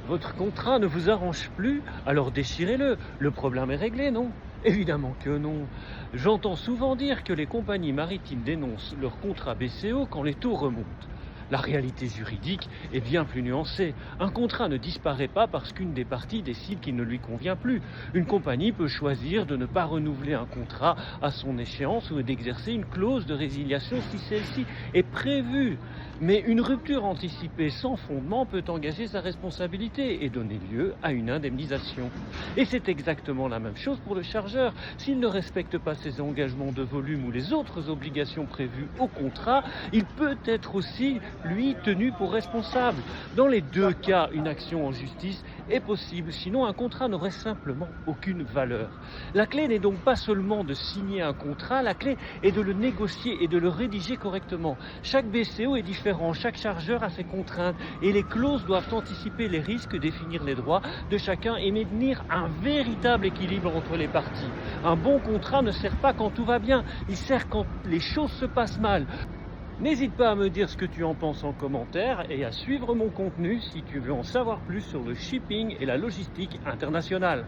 Votre contrat ne vous arrange plus, alors déchirez-le. Le problème est réglé, non? Évidemment que non. J'entends souvent dire que les compagnies maritimes dénoncent leur contrat BCO quand les taux remontent. La réalité juridique est bien plus nuancée. Un contrat ne disparaît pas parce qu'une des parties décide qu'il ne lui convient plus. Une compagnie peut choisir de ne pas renouveler un contrat à son échéance ou d'exercer une clause de résiliation si celle-ci est prévue. Mais une rupture anticipée sans fondement peut engager sa responsabilité et donner lieu à une indemnisation. Et c'est exactement la même chose pour le chargeur. S'il ne respecte pas ses engagements de volume ou les autres obligations prévues au contrat, il peut être aussi, lui, tenu pour responsable. Dans les deux cas, une action en justice est possible, sinon un contrat n'aurait simplement aucune valeur. La clé n'est donc pas seulement de signer un contrat, la clé est de le négocier et de le rédiger correctement. Chaque BCO est différent, chaque chargeur a ses contraintes et les clauses doivent anticiper les risques, définir les droits de chacun et maintenir un véritable équilibre entre les parties. Un bon contrat ne sert pas quand tout va bien, il sert quand les choses se passent mal. N'hésite pas à me dire ce que tu en penses en commentaire et à suivre mon contenu si tu veux en savoir plus sur le shipping et la logistique internationale.